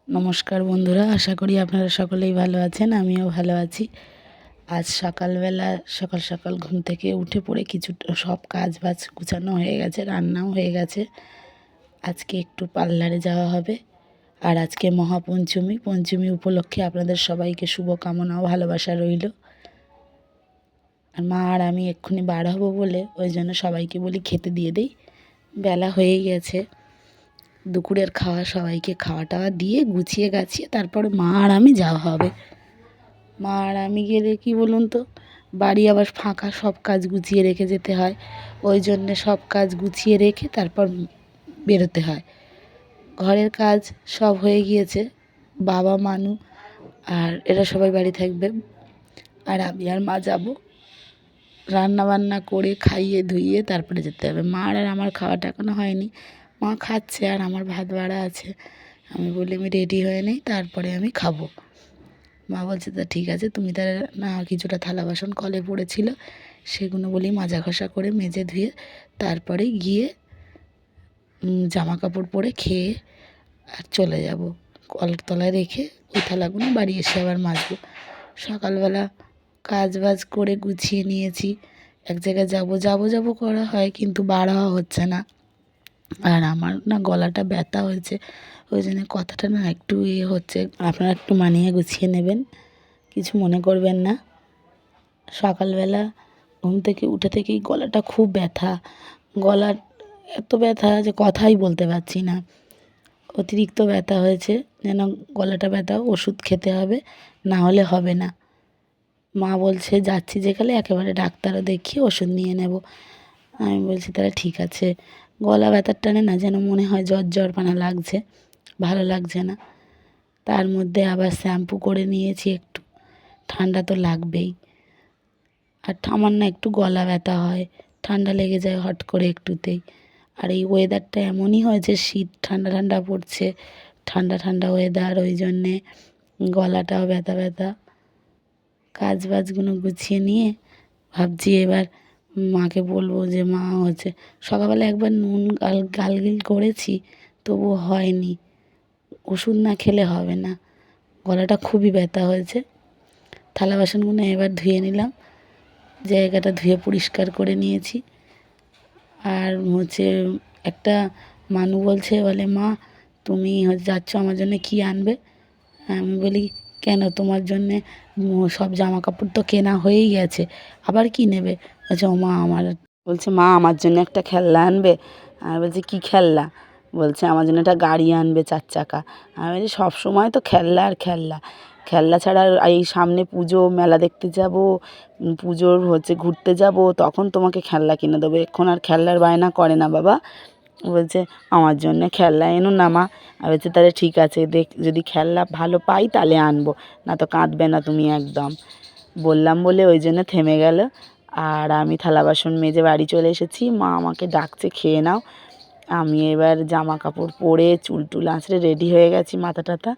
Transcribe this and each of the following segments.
নমস্কার বন্ধুরা, আশা করি আপনারা সকলেই ভালো আছেন। আমিও ভালো আছি। আজ সকালবেলা সকাল সকাল ঘুম থেকে উঠে পড়ে কিছুটা সব কাজ বাজ গুছানো হয়ে গেছে, রান্নাও হয়ে গেছে। আজকে একটু পার্লারে যাওয়া হবে। আর আজকে মহাপঞ্চমী, পঞ্চমী উপলক্ষে আপনাদের সবাইকে শুভকামনা ও ভালোবাসা রইল। আর মা আর আমি এক্ষুনি বার হবো বলে ওই জন্য সবাইকে বলি খেতে দিয়ে দেই। বেলা হয়েই গেছে। দুপুরের খাওয়া সবাইকে খাওয়া টাওয়া দিয়ে গুছিয়ে গাছিয়ে তারপরে মা আর আমি যাওয়া হবে। মা আর আমি গেলে কি বলুন তো, বাড়ি আবার ফাঁকা, সব কাজ গুছিয়ে রেখে যেতে হয়। ওই জন্যে সব কাজ গুছিয়ে রেখে তারপর বেরোতে হয়। ঘরের কাজ সব হয়ে গিয়েছে, বাবা মানু আর এরা সবাই বাড়ি থাকবে। আর আমি আর মা যাব। রান্না বান্না করে খাইয়ে ধুইয়ে তারপরে যেতে হবে। মা আর আমার খাওয়াটা এখনো হয়নি। মা খাচ্ছে আর আমার ভাত বাড়া আছে। আমি বলি আমি রেডি হয়ে নেই, তারপরে আমি খাবো। মা বলছে তা ঠিক আছে, তুমি তার না কিছুটা থালা বাসন কলে পড়েছিল সেগুলো বলি মাজা ঘষা করে মেজে ধুয়ে তারপরে গিয়ে জামা কাপড় পরে খেয়ে আর চলে যাব। কলের তলায় রেখে ওই থালাগুলো বাড়ি এসে আবার মাজবো। সকালবেলা কাজ বাজ করে গুছিয়ে নিয়েছি। এক জায়গায় যাব করা হয়, কিন্তু বার হওয়া হচ্ছে না। আর আমার না গলাটা ব্যথা হয়েছে, ওই জন্য কথাটা না একটু হচ্ছে। আপনারা একটু মানিয়ে গুছিয়ে নেবেন, কিছু মনে করবেন না। সকালবেলা ঘুম থেকে উঠে থেকেই গলাটা খুব ব্যথা। গলার এত ব্যথা যে কথাই বলতে পারছি না। অতিরিক্ত ব্যথা হয়েছে, যেন গলাটা ব্যথা, ওষুধ খেতে হবে, না হলে হবে না। মা বলছে যাচ্ছি যেখানে একেবারে ডাক্তারও দেখিয়ে ওষুধ নিয়ে নেব। আমি বলছি তাহলে ঠিক আছে। গলা ব্যথার টানে না যেন মনে হয় জ্বর পানা লাগছে, ভালো লাগছে না। তার মধ্যে আবার শ্যাম্পু করে নিয়েছি একটু, ঠান্ডা তো লাগবেই। আর আমার না একটু গলা ব্যথা হয়, ঠান্ডা লেগে যায় হট করে একটুতেই। আর এই ওয়েদারটা এমনই হয়েছে, শীত ঠান্ডা ঠান্ডা পড়ছে, ঠান্ডা ঠান্ডা ওয়েদার, ওই জন্যে গলাটাও ব্যথা ব্যথা। কাজ বাজগুলো গুছিয়ে নিয়ে ভাবছি এবার মাকে বলবো যে মা হচ্ছে সকালবেলা একবার নুন গালগিল করেছি, তবু হয়নি। ওষুধ না খেলে হবে না, গলাটা খুবই ব্যথা হয়েছে। থালা বাসনগুলো এবার ধুয়ে নিলাম, জায়গাটা ধুয়ে পরিষ্কার করে নিয়েছি। আর হচ্ছে একটা মানু বলে মা তুমি যাচ্ছ আমার জন্য কী আনবে? আমি বলি কেন, তোমার জন্যে সব জামা কাপড় তো কেনা হয়েই গেছে, আবার কি নেবে? বলছে ও মা আমার, বলছে মা আমার জন্য একটা খেলনা আনবে। আমি বলছি কী খেলনা? বলছে আমার জন্য একটা গাড়ি আনবে 4 চাকা। আমি বলছি সব সময় তো খেলনা আর খেলনা, খেলনা ছাড়া এই সামনে পুজো, মেলা দেখতে যাব, পুজোর ঘুরতে যাব, তখন তোমাকে খেলনা কিনে দেবো, এক্ষণ আর খেলনার বায়না করে না বাবা। বলছে আমার জন্য খেলনা এনো না মা। আমি বলছি তাহলে ঠিক আছে, যদি খেলনা ভালো পাই তাহলে আনবো, না তো কাঁদবে না তুমি একদম। বললাম বলে ওই জন্য থেমে গেল। আর আমি থালা বাসন মেজে বাড়ি চলে এসেছি। মা আমাকে ডাকছে খেয়ে নাও। আমি এবার জামা কাপড় পরে চুল টুল আঁচড়ে রেডি হয়ে গেছি, মাথা টাথা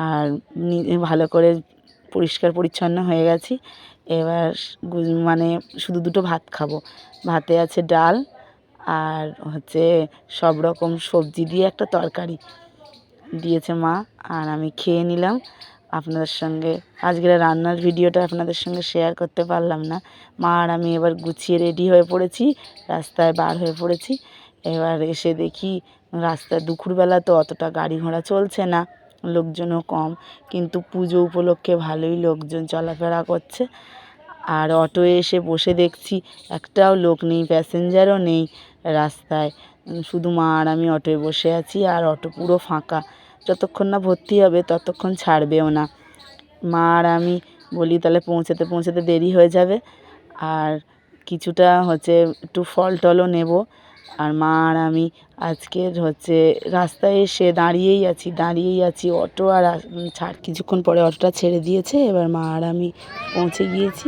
আর ভালো করে পরিষ্কার পরিচ্ছন্ন হয়ে গেছি। এবার মানে শুধু দুটো ভাত খাবো। ভাতে আছে ডাল আর সব রকম সবজি দিয়ে একটা তরকারি দিয়েছে মা, আর আমি খেয়ে নিলাম। আপনাদের সঙ্গে আজকের রান্নার ভিডিওটা আপনাদের সঙ্গে শেয়ার করতে পারলাম না। মা আর আমি এবার গুছিয়ে রেডি হয়ে পড়েছি, রাস্তায় বার হয়ে পড়েছি। এবার এসে দেখি রাস্তায় দুপুরবেলা তো অতটা গাড়ি ঘোড়া চলছে না, লোকজনও কম, কিন্তু পুজো উপলক্ষে ভালোই লোকজন চলাফেরা করছে। আর অটোয় এসে বসে দেখছি একটাও লোক নেই, প্যাসেঞ্জারও নেই রাস্তায়, শুধু মা আর আমি অটোয় বসে আছি। আর অটো পুরো ফাঁকা, যতক্ষণ না ভর্তি হবে ততক্ষণ ছাড়বেও না। মা আর আমি বলি তাহলে পৌঁছাতে পৌঁছাতে দেরি হয়ে যাবে, আর কিছুটা একটু ফল টলও নেব। আর মা আর আমি আজকের রাস্তায় এসে দাঁড়িয়েই আছি। অটো আর কিছুক্ষণ পরে অটোটা ছেড়ে দিয়েছে। এবার মা আর আমি পৌঁছে গিয়েছি,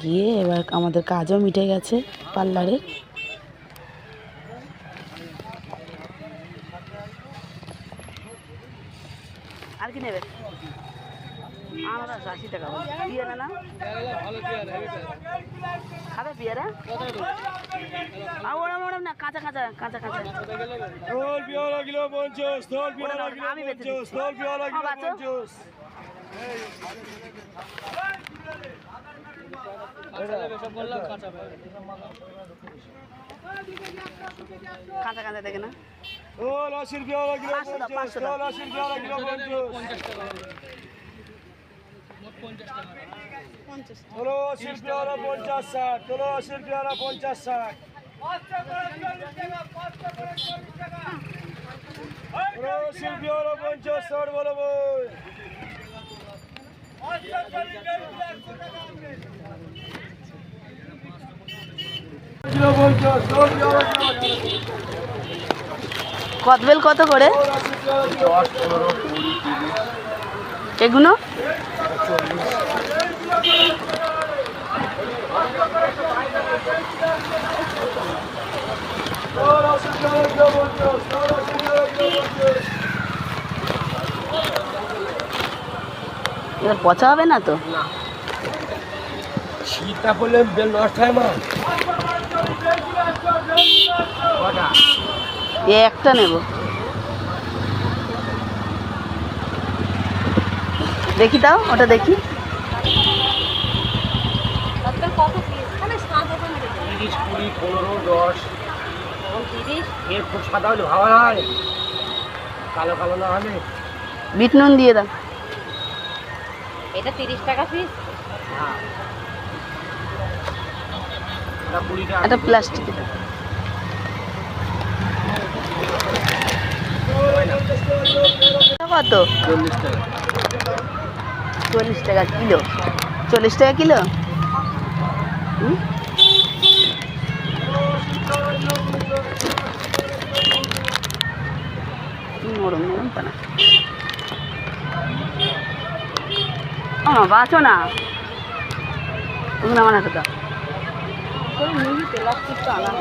গিয়ে এবার আমাদের কাজও মিটে গেছে পার্লারে। আর কি নেবে? আনারস 80 টাকা। পেয়ারা না খাবে? পেয়ারা ওরা না, কাঁচা কাঁচা কাঁচা কাঁচা। স্থল পেয়ারা কিলো 50, স্থল পেয়ারা কিলো আমি বেঁচে 50, স্থল পেয়ারা কিলো 50। কাঁচা কাঁচা দেখে না। স্থল 80 পেয়ারা কিলো 50, স্থল 80 পেয়ারা কিলো 50। চলো 80 পেয়ারা 50 60, চলো 80 পেয়ারা 50 60। চলো 80 পেয়ারা 50 60 বলো বই। কিলো 50, স্থল পেয়ারা কিলো 50। কদবেল কত করে এগুলো? এবার পচা হবে না তো? শীতটা পড়লে বেল নষ্ট হয় মা। এ একটা নেব, দেখি দাও ওটা দেখি। 30 20 15 10 এর খুব সাদা হলে ভালো হয়, কালো কালো না হলে। বিট নুন দিয়ে দাও। এটা 30 টাকা পিস। এটা 20 টাকা। একটা প্লাস্টিক কত? 40 টাকা। 40 টাকা কিলো। 40 টাকা কিলো। নরম নরম পানা। বাঁচো না, তুমি আমার হাতে দাও। প্লাস্টিকটা আনা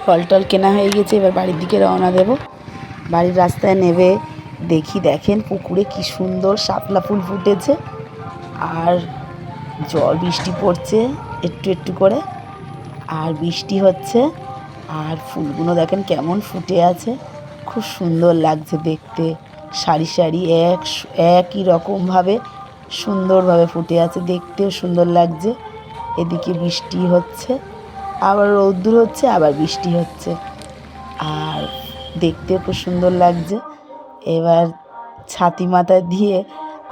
ফল টল কেনা হয়ে গেছে, এবার বাড়ির দিকে রওনা দেব। বাড়ির রাস্তায় নেবে দেখি, দেখেন পুকুরে কি সুন্দর শাপলা ফুল ফুটেছে, আর জল বৃষ্টি পড়ছে একটু একটু করে, আর বৃষ্টি হচ্ছে, আর ফুলগুলো দেখেন কেমন ফুটে আছে, খুব সুন্দর লাগছে দেখতে। সারি সারি একই রকমভাবে সুন্দরভাবে ফুটে আছে, দেখতেও সুন্দর লাগছে। এদিকে বৃষ্টি হচ্ছে, আবার রৌদ্র হচ্ছে, আবার বৃষ্টি হচ্ছে, আর দেখতেও খুব সুন্দর লাগছে। এবার ছাতি মাথায় দিয়ে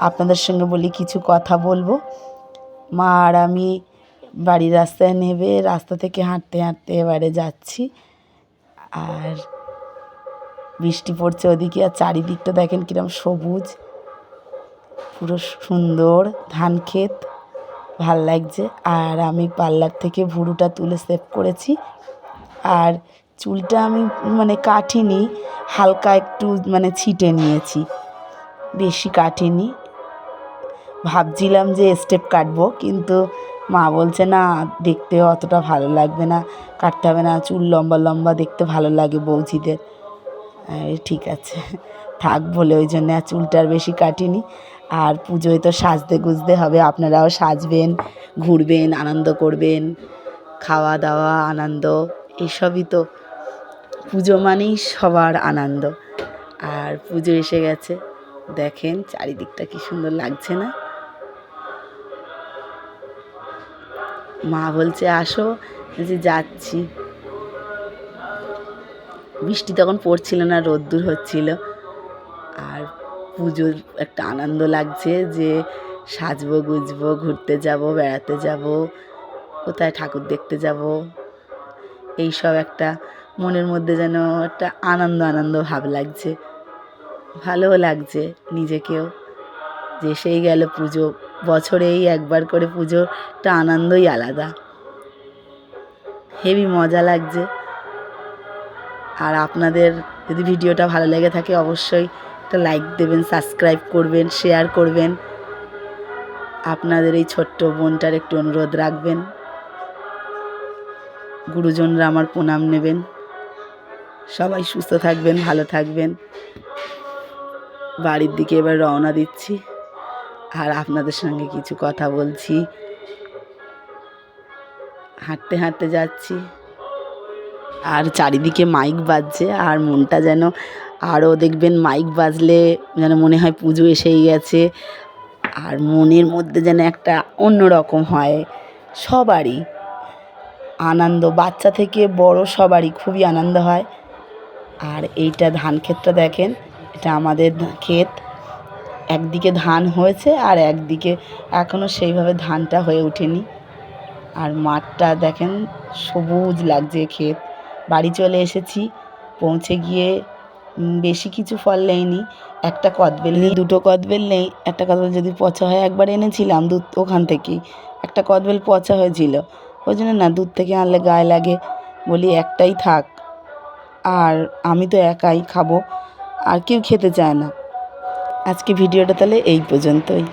আপনাদের সঙ্গে বলি কিছু কথা বলবো। মা আর আমি বাড়ির রাস্তায় নেবে রাস্তা থেকে হাঁটতে হাঁটতে এবারে যাচ্ছি, আর বৃষ্টি পড়ছে ওদিকে, আর চারিদিকটা দেখেন কিরম সবুজ, পুরো সুন্দর ধান ক্ষেত, ভাল লাগছে। আর আমি পার্লার থেকে ভুরুটা তুলে সেভ করেছি, আর চুলটা আমি মানে কাটিনি, হালকা একটু মানে ছিটে নিয়েছি, বেশি কাটিনি। ভাবছিলাম যে স্টেপ কাটবো, কিন্তু মা বলছে না, দেখতে অতটা ভালো লাগবে না, কাটতে হবে না, চুল লম্বা লম্বা দেখতে ভালো লাগে বৌঝিদের। ঠিক আছে থাক বলে ওই জন্য আর চুলটা আর বেশি কাটিনি। আর পুজোয় তো সাজতে গুজতে হবে, আপনারাও সাজবেন, ঘুরবেন, আনন্দ করবেন, খাওয়া দাওয়া আনন্দ, এসবই তো পুজো মানেই সবার আনন্দ। আর পুজো এসে গেছে, দেখেন চারিদিকটা কি সুন্দর লাগছে না? মা বলছে আসো, যে যাচ্ছি। বৃষ্টি তখন পড়ছিল না, রোদ্দুর হচ্ছিল, আর পুজোর একটা আনন্দ লাগছে যে সাজবো গুজবো, ঘুরতে যাব, বেড়াতে যাব, কোথায় ঠাকুর দেখতে যাব, এইসব একটা মনের মধ্যে যেন একটা আনন্দ আনন্দ ভাব লাগছে, ভালোও লাগছে নিজেকেও যে সেই গেল পুজো। বছরেই একবার করে পুজোটা আনন্দই আলাদা, হেবি মজা লাগছে। আর আপনাদের যদি ভিডিওটা ভালো লেগে থাকে অবশ্যই একটা লাইক দেবেন, সাবস্ক্রাইব করবেন, শেয়ার করবেন। আপনাদের এই ছোট্ট বোনটার একটু অনুরোধ রাখবেন। গুরুজনরা আমার প্রণাম নেবেন। সবাই সুস্থ থাকবেন, ভালো থাকবেন। বাড়ির দিকে এবার রওনা দিচ্ছি, আর আপনাদের সঙ্গে কিছু কথা বলছি। হাঁটতে হাঁটতে যাচ্ছি, আর চারিদিকে মাইক বাজছে, আর মনটা যেন আরও দেখবেন মাইক বাজলে যেন মনে হয় পুজো এসেই গেছে, আর মনের মধ্যে যেন একটা অন্যরকম হয়। সবারই আনন্দ, বাচ্চা থেকে বড় সবারই খুবই আনন্দ হয়। আর এইটা ধান ক্ষেতটা দেখেন, এটা আমাদের ক্ষেত। একদিকে ধান হয়েছে আর একদিকে এখনও সেইভাবে ধানটা হয়ে ওঠেনি। আর মাঠটা দেখেন সবুজ লাগছে ক্ষেত। বাড়ি চলে এসেছি, পৌঁছে গিয়ে বেশি কিছু ফল নেইনি, একটা কদবেল নেই, দুটো কদবেল নেই। একটা কদবেল যদি পচা হয়, একবার এনেছিলাম দুধ ওখান থেকেই, একটা কদবেল পচা হয়েছিল, ওই জন্য না দুধ থেকে আনলে গায়ে লাগে, বলি একটাই থাক। আর আমি তো একাই খাবো, আর কেউ খেতে চায় না। আজকে ভিডিওটা তাহলে এই পর্যন্তই।